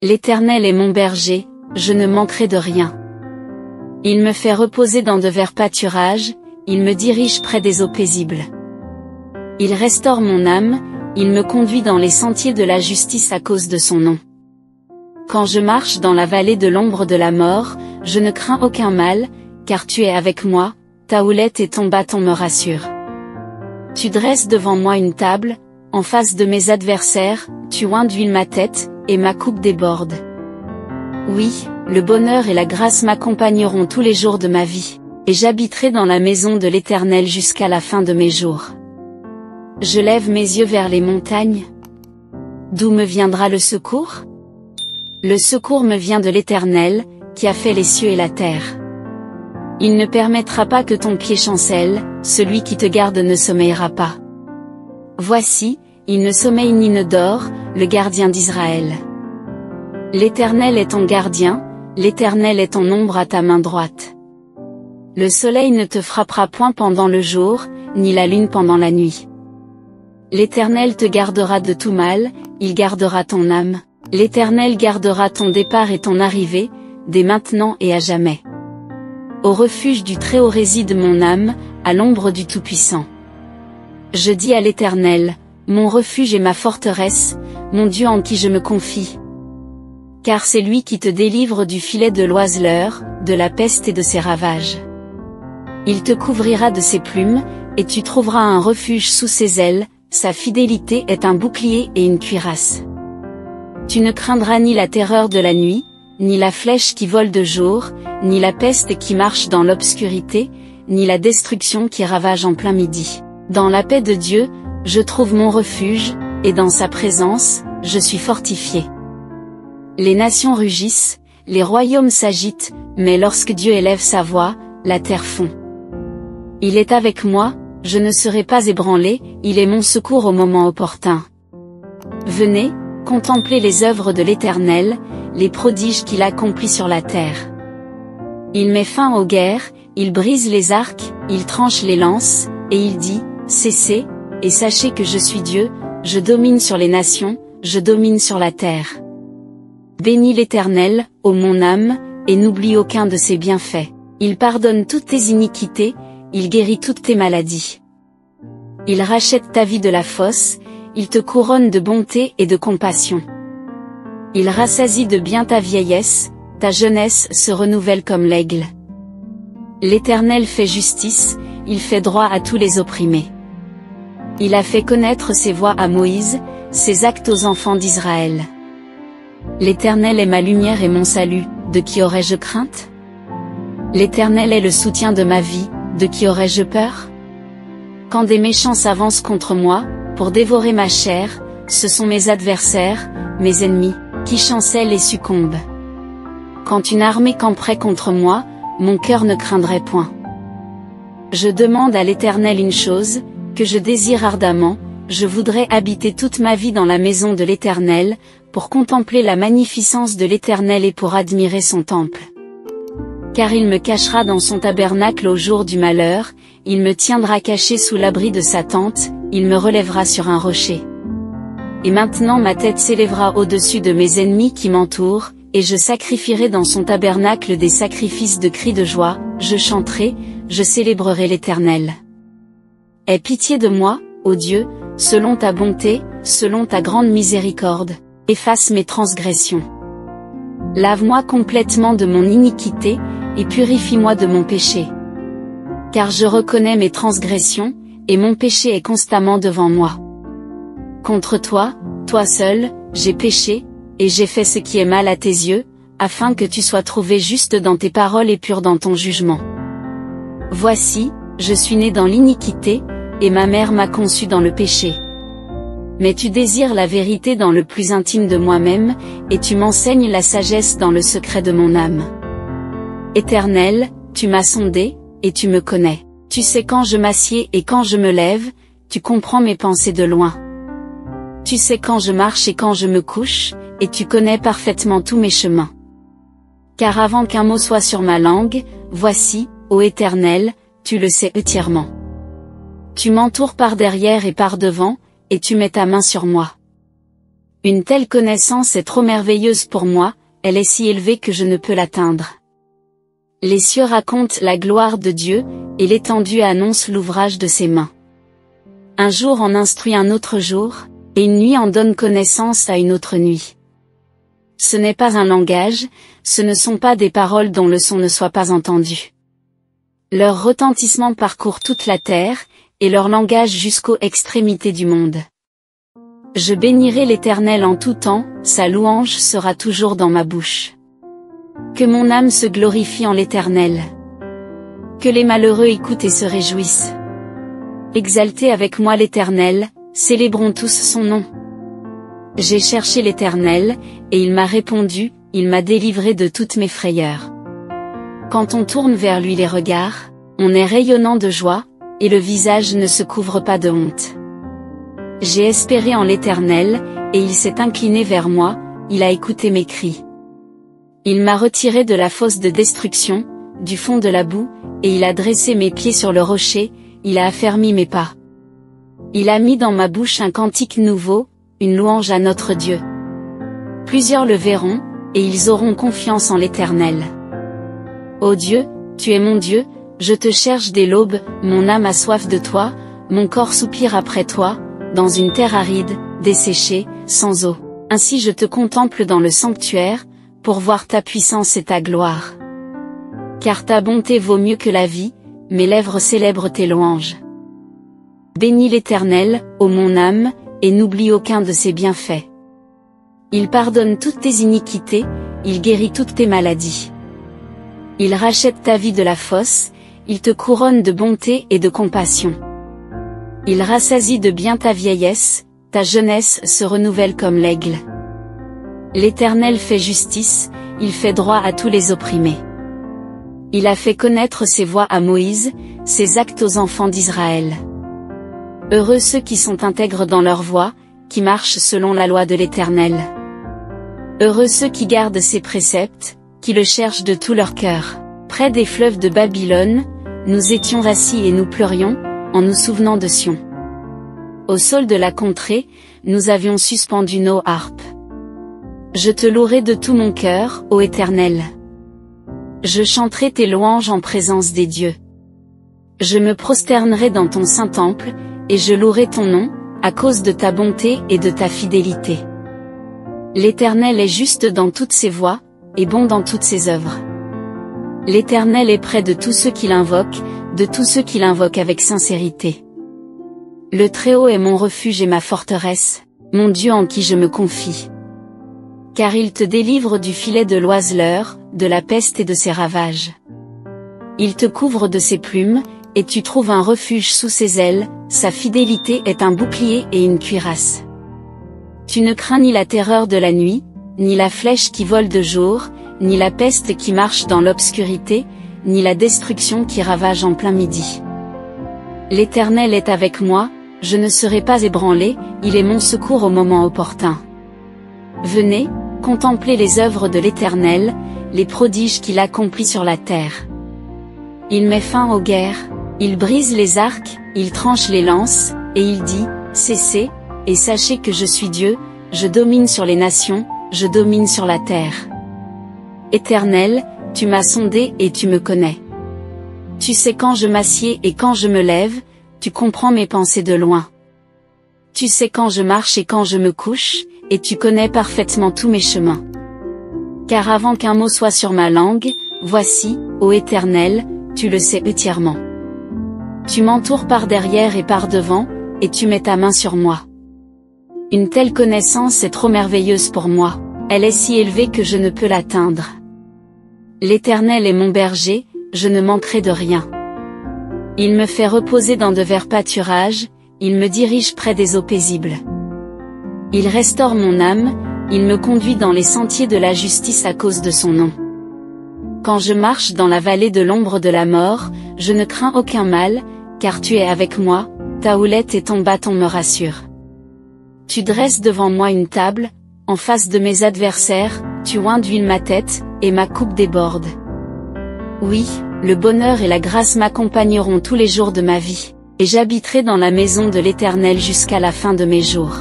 L'Éternel est mon berger, je ne manquerai de rien. Il me fait reposer dans de verts pâturages, il me dirige près des eaux paisibles. Il restaure mon âme, il me conduit dans les sentiers de la justice à cause de son nom. Quand je marche dans la vallée de l'ombre de la mort, je ne crains aucun mal, car tu es avec moi, ta houlette et ton bâton me rassurent. Tu dresses devant moi une table, en face de mes adversaires, tu oins d'huile ma tête, et ma coupe déborde. Oui, le bonheur et la grâce m'accompagneront tous les jours de ma vie, et j'habiterai dans la maison de l'Éternel jusqu'à la fin de mes jours. Je lève mes yeux vers les montagnes. D'où me viendra le secours? Le secours me vient de l'Éternel, qui a fait les cieux et la terre. Il ne permettra pas que ton pied chancelle, celui qui te garde ne sommeillera pas. Voici, il ne sommeille ni ne dort, le gardien d'Israël. L'Éternel est ton gardien, l'Éternel est ton ombre à ta main droite. Le soleil ne te frappera point pendant le jour, ni la lune pendant la nuit. L'Éternel te gardera de tout mal, il gardera ton âme. L'Éternel gardera ton départ et ton arrivée, dès maintenant et à jamais. Au refuge du Très-Haut réside mon âme, à l'ombre du Tout-Puissant. Je dis à l'Éternel, mon refuge et ma forteresse, mon Dieu en qui je me confie. Car c'est lui qui te délivre du filet de l'oiseleur, de la peste et de ses ravages. Il te couvrira de ses plumes, et tu trouveras un refuge sous ses ailes, sa fidélité est un bouclier et une cuirasse. Tu ne craindras ni la terreur de la nuit, ni la flèche qui vole de jour, ni la peste qui marche dans l'obscurité, ni la destruction qui ravage en plein midi. Dans la paix de Dieu, je trouve mon refuge, et dans sa présence, je suis fortifié. Les nations rugissent, les royaumes s'agitent, mais lorsque Dieu élève sa voix, la terre fond. Il est avec moi, je ne serai pas ébranlé, il est mon secours au moment opportun. Venez, contemplez les œuvres de l'Éternel, les prodiges qu'il accomplit sur la terre. Il met fin aux guerres, il brise les arcs, il tranche les lances, et il dit, cessez, et sachez que je suis Dieu, je domine sur les nations, je domine sur la terre. Bénis l'Éternel, ô mon âme, et n'oublie aucun de ses bienfaits. Il pardonne toutes tes iniquités, il guérit toutes tes maladies. Il rachète ta vie de la fosse, il te couronne de bonté et de compassion. Il rassasie de bien ta vieillesse, ta jeunesse se renouvelle comme l'aigle. L'Éternel fait justice, il fait droit à tous les opprimés. Il a fait connaître ses voies à Moïse, ses actes aux enfants d'Israël. L'Éternel est ma lumière et mon salut, de qui aurais-je crainte? L'Éternel est le soutien de ma vie, de qui aurais-je peur? Quand des méchants s'avancent contre moi, pour dévorer ma chair, ce sont mes adversaires, mes ennemis, qui chancellent et succombent. Quand une armée camperait contre moi, mon cœur ne craindrait point. Je demande à l'Éternel une chose, que je désire ardemment, je voudrais habiter toute ma vie dans la maison de l'Éternel, pour contempler la magnificence de l'Éternel et pour admirer son temple. Car il me cachera dans son tabernacle au jour du malheur, il me tiendra caché sous l'abri de sa tente, il me relèvera sur un rocher. Et maintenant ma tête s'élèvera au-dessus de mes ennemis qui m'entourent, et je sacrifierai dans son tabernacle des sacrifices de cris de joie, je chanterai, je célébrerai l'Éternel. Aie pitié de moi, ô Dieu, selon ta bonté, selon ta grande miséricorde, efface mes transgressions. Lave-moi complètement de mon iniquité, et purifie-moi de mon péché. Car je reconnais mes transgressions, et mon péché est constamment devant moi. Contre toi, toi seul, j'ai péché, et j'ai fait ce qui est mal à tes yeux, afin que tu sois trouvé juste dans tes paroles et pur dans ton jugement. Voici, je suis né dans l'iniquité, et ma mère m'a conçu dans le péché. Mais tu désires la vérité dans le plus intime de moi-même, et tu m'enseignes la sagesse dans le secret de mon âme. Éternel, tu m'as sondé, et tu me connais. Tu sais quand je m'assieds et quand je me lève, tu comprends mes pensées de loin. Tu sais quand je marche et quand je me couche, et tu connais parfaitement tous mes chemins. Car avant qu'un mot soit sur ma langue, voici, ô Éternel, tu le sais entièrement. Tu m'entoures par derrière et par devant, et tu mets ta main sur moi. Une telle connaissance est trop merveilleuse pour moi, elle est si élevée que je ne peux l'atteindre. Les cieux racontent la gloire de Dieu, et l'étendue annonce l'ouvrage de ses mains. Un jour en instruit un autre jour, et une nuit en donne connaissance à une autre nuit. Ce n'est pas un langage, ce ne sont pas des paroles dont le son ne soit pas entendu. Leur retentissement parcourt toute la terre, et leur langage jusqu'aux extrémités du monde. Je bénirai l'Éternel en tout temps, sa louange sera toujours dans ma bouche. Que mon âme se glorifie en l'Éternel. Que les malheureux écoutent et se réjouissent. Exaltez avec moi l'Éternel, célébrons tous son nom. J'ai cherché l'Éternel, et il m'a répondu, il m'a délivré de toutes mes frayeurs. Quand on tourne vers lui les regards, on est rayonnant de joie, et le visage ne se couvre pas de honte. J'ai espéré en l'Éternel, et il s'est incliné vers moi, il a écouté mes cris. Il m'a retiré de la fosse de destruction, du fond de la boue, et il a dressé mes pieds sur le rocher, il a affermi mes pas. Il a mis dans ma bouche un cantique nouveau, une louange à notre Dieu. Plusieurs le verront, et ils auront confiance en l'Éternel. Ô Dieu, tu es mon Dieu, je te cherche dès l'aube, mon âme a soif de toi, mon corps soupire après toi, dans une terre aride, desséchée, sans eau. Ainsi je te contemple dans le sanctuaire, pour voir ta puissance et ta gloire. Car ta bonté vaut mieux que la vie, mes lèvres célèbrent tes louanges. Bénis l'Éternel, ô mon âme, et n'oublie aucun de ses bienfaits. Il pardonne toutes tes iniquités, il guérit toutes tes maladies. Il rachète ta vie de la fosse, il te couronne de bonté et de compassion. Il rassasie de bien ta vieillesse, ta jeunesse se renouvelle comme l'aigle. L'Éternel fait justice, il fait droit à tous les opprimés. Il a fait connaître ses voies à Moïse, ses actes aux enfants d'Israël. Heureux ceux qui sont intègres dans leur voie, qui marchent selon la loi de l'Éternel. Heureux ceux qui gardent ses préceptes, qui le cherchent de tout leur cœur. Près des fleuves de Babylone, nous étions assis et nous pleurions, en nous souvenant de Sion. Au sol de la contrée, nous avions suspendu nos harpes. Je te louerai de tout mon cœur, ô Éternel. Je chanterai tes louanges en présence des dieux. Je me prosternerai dans ton saint temple, et je louerai ton nom, à cause de ta bonté et de ta fidélité. L'Éternel est juste dans toutes ses voies, et bon dans toutes ses œuvres. L'Éternel est près de tous ceux qui l'invoquent, de tous ceux qui l'invoquent avec sincérité. Le Très-Haut est mon refuge et ma forteresse, mon Dieu en qui je me confie. Car il te délivre du filet de l'oiseleur, de la peste et de ses ravages. Il te couvre de ses plumes, et tu trouves un refuge sous ses ailes, sa fidélité est un bouclier et une cuirasse. Tu ne crains ni la terreur de la nuit, ni la flèche qui vole de jour, ni la peste qui marche dans l'obscurité, ni la destruction qui ravage en plein midi. L'Éternel est avec moi, je ne serai pas ébranlé, il est mon secours au moment opportun. Venez, contemplez les œuvres de l'Éternel, les prodiges qu'il accomplit sur la terre. Il met fin aux guerres, il brise les arcs, il tranche les lances, et il dit, cessez, et sachez que je suis Dieu, je domine sur les nations, je domine sur la terre. Éternel, tu m'as sondé et tu me connais. Tu sais quand je m'assieds et quand je me lève, tu comprends mes pensées de loin. Tu sais quand je marche et quand je me couche, et tu connais parfaitement tous mes chemins. Car avant qu'un mot soit sur ma langue, voici, ô Éternel, tu le sais entièrement. Tu m'entoures par derrière et par devant, et tu mets ta main sur moi. Une telle connaissance est trop merveilleuse pour moi, elle est si élevée que je ne peux l'atteindre. L'Éternel est mon berger, je ne manquerai de rien. Il me fait reposer dans de verts pâturages, il me dirige près des eaux paisibles. Il restaure mon âme, il me conduit dans les sentiers de la justice à cause de son nom. Quand je marche dans la vallée de l'ombre de la mort, je ne crains aucun mal, car tu es avec moi, ta houlette et ton bâton me rassurent. Tu dresses devant moi une table, en face de mes adversaires, tu oins d'huile ma tête, et ma coupe déborde. Oui, le bonheur et la grâce m'accompagneront tous les jours de ma vie, et j'habiterai dans la maison de l'Éternel jusqu'à la fin de mes jours.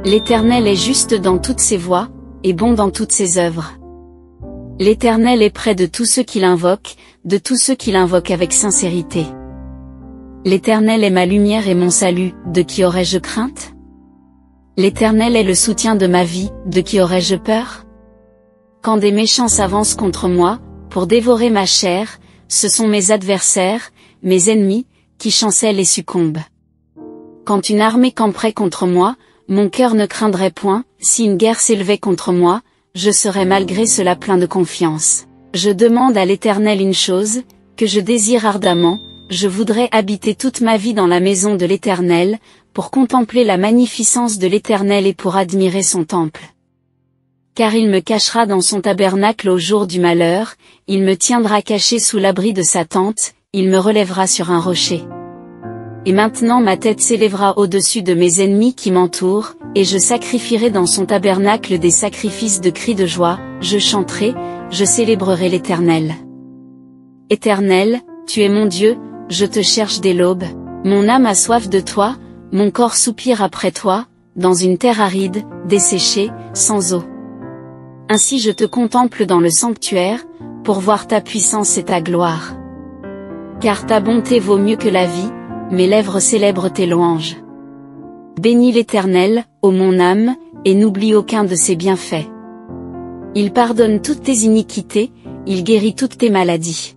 L'Éternel est juste dans toutes ses voies, et bon dans toutes ses œuvres. L'Éternel est près de tous ceux qui l'invoquent, de tous ceux qui l'invoquent avec sincérité. L'Éternel est ma lumière et mon salut, de qui aurais-je crainte? L'Éternel est le soutien de ma vie, de qui aurais-je peur? Quand des méchants s'avancent contre moi, pour dévorer ma chair, ce sont mes adversaires, mes ennemis, qui chancellent et succombent. Quand une armée camperait contre moi, mon cœur ne craindrait point, si une guerre s'élevait contre moi, je serais malgré cela plein de confiance. Je demande à l'Éternel une chose, que je désire ardemment, je voudrais habiter toute ma vie dans la maison de l'Éternel, pour contempler la magnificence de l'Éternel et pour admirer son temple. Car il me cachera dans son tabernacle au jour du malheur, il me tiendra caché sous l'abri de sa tente, il me relèvera sur un rocher. Et maintenant ma tête s'élèvera au-dessus de mes ennemis qui m'entourent, et je sacrifierai dans son tabernacle des sacrifices de cris de joie, je chanterai, je célébrerai l'Éternel. Éternel, tu es mon Dieu, je te cherche dès l'aube, mon âme a soif de toi, mon corps soupire après toi, dans une terre aride, desséchée, sans eau. Ainsi je te contemple dans le sanctuaire, pour voir ta puissance et ta gloire. Car ta bonté vaut mieux que la vie, mes lèvres célèbrent tes louanges. Bénis l'Éternel, ô mon âme, et n'oublie aucun de ses bienfaits. Il pardonne toutes tes iniquités, il guérit toutes tes maladies.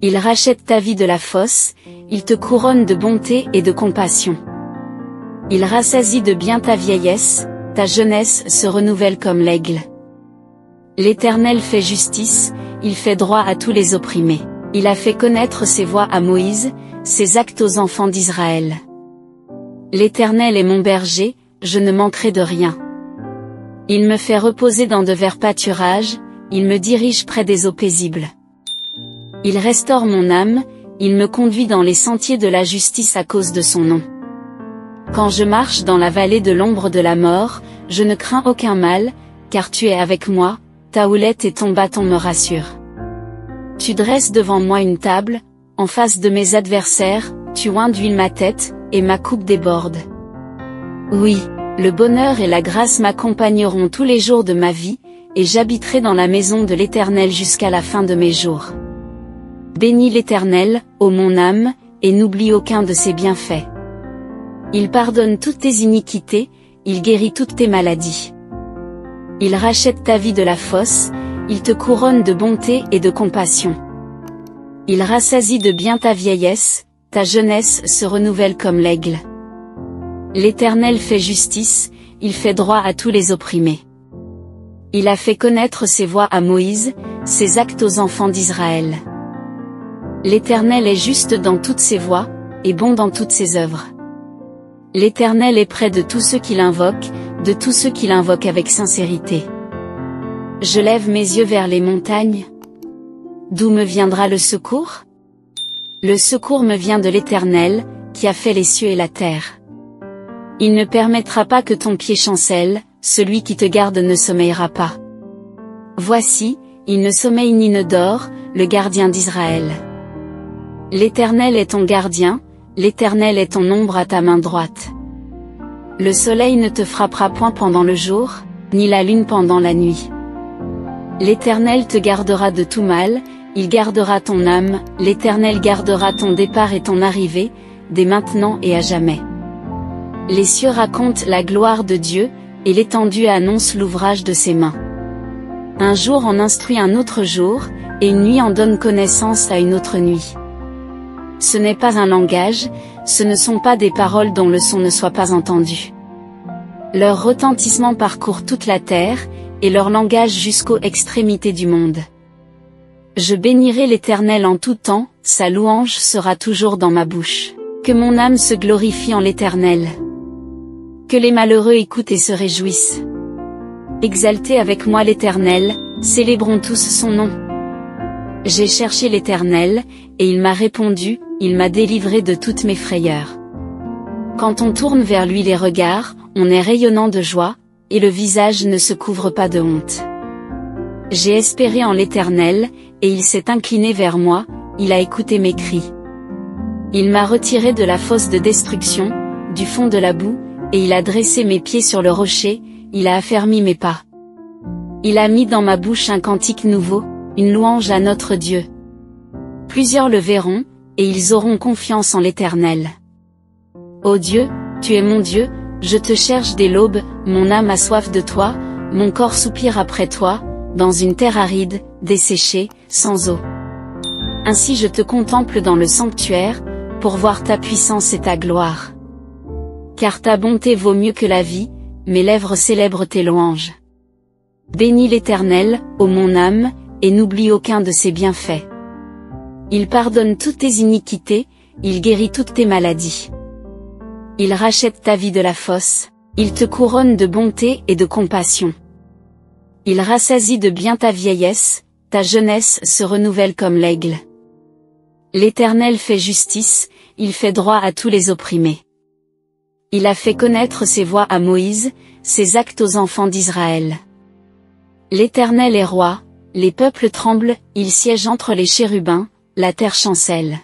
Il rachète ta vie de la fosse, il te couronne de bonté et de compassion. Il rassasie de bien ta vieillesse, ta jeunesse se renouvelle comme l'aigle. L'Éternel fait justice, il fait droit à tous les opprimés. Il a fait connaître ses voies à Moïse, ses actes aux enfants d'Israël. L'Éternel est mon berger, je ne manquerai de rien. Il me fait reposer dans de verts pâturages, il me dirige près des eaux paisibles. Il restaure mon âme, il me conduit dans les sentiers de la justice à cause de son nom. Quand je marche dans la vallée de l'ombre de la mort, je ne crains aucun mal, car tu es avec moi, ta houlette et ton bâton me rassurent. Tu dresses devant moi une table, en face de mes adversaires, tu oins d'huile ma tête, et ma coupe déborde. Oui, le bonheur et la grâce m'accompagneront tous les jours de ma vie, et j'habiterai dans la maison de l'Éternel jusqu'à la fin de mes jours. Bénis l'Éternel, ô mon âme, et n'oublie aucun de ses bienfaits. Il pardonne toutes tes iniquités, il guérit toutes tes maladies. Il rachète ta vie de la fosse, il te couronne de bonté et de compassion. Il rassasie de bien ta vieillesse, ta jeunesse se renouvelle comme l'aigle. L'Éternel fait justice, il fait droit à tous les opprimés. Il a fait connaître ses voies à Moïse, ses actes aux enfants d'Israël. L'Éternel est juste dans toutes ses voies, et bon dans toutes ses œuvres. L'Éternel est près de tous ceux qui l'invoquent, de tous ceux qui l'invoquent avec sincérité. Je lève mes yeux vers les montagnes. D'où me viendra le secours? Le secours me vient de l'Éternel, qui a fait les cieux et la terre. Il ne permettra pas que ton pied chancelle, celui qui te garde ne sommeillera pas. Voici, il ne sommeille ni ne dort, le gardien d'Israël. L'Éternel est ton gardien, l'Éternel est ton ombre à ta main droite. Le soleil ne te frappera point pendant le jour, ni la lune pendant la nuit. L'Éternel te gardera de tout mal, il gardera ton âme, l'Éternel gardera ton départ et ton arrivée, dès maintenant et à jamais. Les cieux racontent la gloire de Dieu, et l'étendue annonce l'ouvrage de ses mains. Un jour en instruit un autre jour, et une nuit en donne connaissance à une autre nuit. Ce n'est pas un langage, ce ne sont pas des paroles dont le son ne soit pas entendu. Leur retentissement parcourt toute la terre, et leur langage jusqu'aux extrémités du monde. Je bénirai l'Éternel en tout temps, sa louange sera toujours dans ma bouche. Que mon âme se glorifie en l'Éternel. Que les malheureux écoutent et se réjouissent. Exaltez avec moi l'Éternel, célébrons tous son nom. J'ai cherché l'Éternel, et il m'a répondu, il m'a délivré de toutes mes frayeurs. Quand on tourne vers lui les regards, on est rayonnant de joie, et le visage ne se couvre pas de honte. J'ai espéré en l'Éternel, et il s'est incliné vers moi, il a écouté mes cris. Il m'a retiré de la fosse de destruction, du fond de la boue, et il a dressé mes pieds sur le rocher, il a affermi mes pas. Il a mis dans ma bouche un cantique nouveau, une louange à notre Dieu. Plusieurs le verront, et ils auront confiance en l'Éternel. Ô Dieu, tu es mon Dieu, je te cherche dès l'aube, mon âme a soif de toi, mon corps soupire après toi, dans une terre aride, desséchée, sans eau. Ainsi je te contemple dans le sanctuaire, pour voir ta puissance et ta gloire. Car ta bonté vaut mieux que la vie, mes lèvres célèbrent tes louanges. Bénis l'Éternel, ô mon âme, et n'oublie aucun de ses bienfaits. Il pardonne toutes tes iniquités, il guérit toutes tes maladies. Il rachète ta vie de la fosse, il te couronne de bonté et de compassion. Il rassasie de bien ta vieillesse, ta jeunesse se renouvelle comme l'aigle. L'Éternel fait justice, il fait droit à tous les opprimés. Il a fait connaître ses voies à Moïse, ses actes aux enfants d'Israël. L'Éternel est roi, les peuples tremblent, il siège entre les chérubins, la terre chancelle.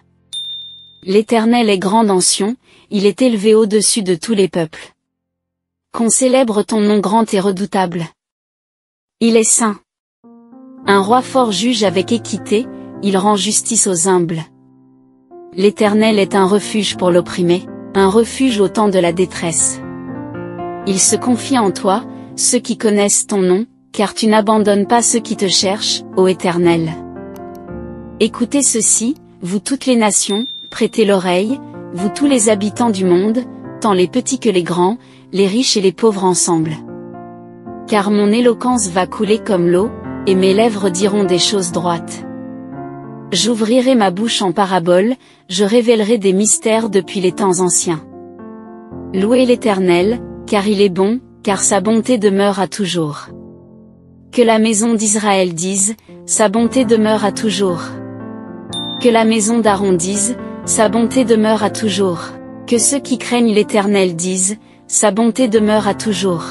L'Éternel est grand en Sion, il est élevé au-dessus de tous les peuples. Qu'on célèbre ton nom grand et redoutable. Il est saint. Un roi fort juge avec équité, il rend justice aux humbles. L'Éternel est un refuge pour l'opprimé, un refuge au temps de la détresse. Il se confie en toi, ceux qui connaissent ton nom, car tu n'abandonnes pas ceux qui te cherchent, ô Éternel. Écoutez ceci, vous toutes les nations, prêtez l'oreille, vous tous les habitants du monde, tant les petits que les grands, les riches et les pauvres ensemble. Car mon éloquence va couler comme l'eau, et mes lèvres diront des choses droites. J'ouvrirai ma bouche en parabole, je révélerai des mystères depuis les temps anciens. Louez l'Éternel, car il est bon, car sa bonté demeure à toujours. Que la maison d'Israël dise, sa bonté demeure à toujours. Que la maison d'Aaron dise, sa bonté demeure à toujours. Que ceux qui craignent l'Éternel disent, sa bonté demeure à toujours.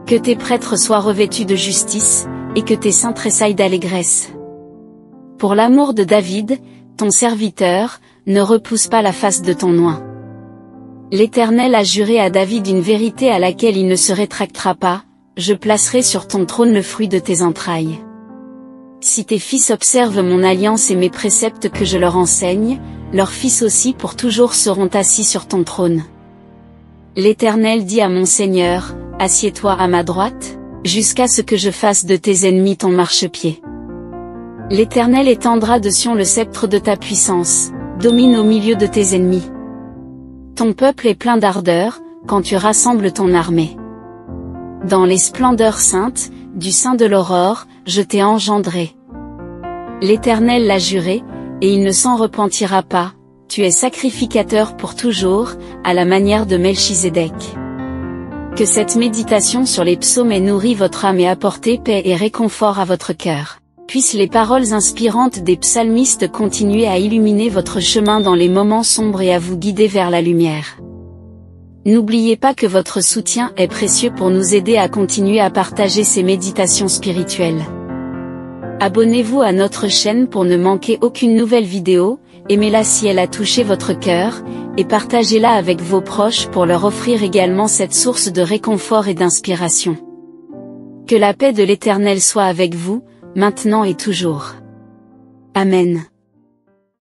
Que tes prêtres soient revêtus de justice, et que tes saints tressaillent d'allégresse. Pour l'amour de David, ton serviteur, ne repousse pas la face de ton oint. L'Éternel a juré à David une vérité à laquelle il ne se rétractera pas, je placerai sur ton trône le fruit de tes entrailles. Si tes fils observent mon alliance et mes préceptes que je leur enseigne, leurs fils aussi pour toujours seront assis sur ton trône. L'Éternel dit à mon Seigneur, assieds-toi à ma droite, jusqu'à ce que je fasse de tes ennemis ton marchepied. L'Éternel étendra de Sion le sceptre de ta puissance, domine au milieu de tes ennemis. Ton peuple est plein d'ardeur, quand tu rassembles ton armée. Dans les splendeurs saintes, du sein de l'aurore, je t'ai engendré. L'Éternel l'a juré, et il ne s'en repentira pas, tu es sacrificateur pour toujours, à la manière de Melchizedek. Que cette méditation sur les psaumes ait nourri votre âme et apporté paix et réconfort à votre cœur. Puissent les paroles inspirantes des psalmistes continuer à illuminer votre chemin dans les moments sombres et à vous guider vers la lumière. N'oubliez pas que votre soutien est précieux pour nous aider à continuer à partager ces méditations spirituelles. Abonnez-vous à notre chaîne pour ne manquer aucune nouvelle vidéo, aimez-la si elle a touché votre cœur, et partagez-la avec vos proches pour leur offrir également cette source de réconfort et d'inspiration. Que la paix de l'Éternel soit avec vous, maintenant et toujours. Amen.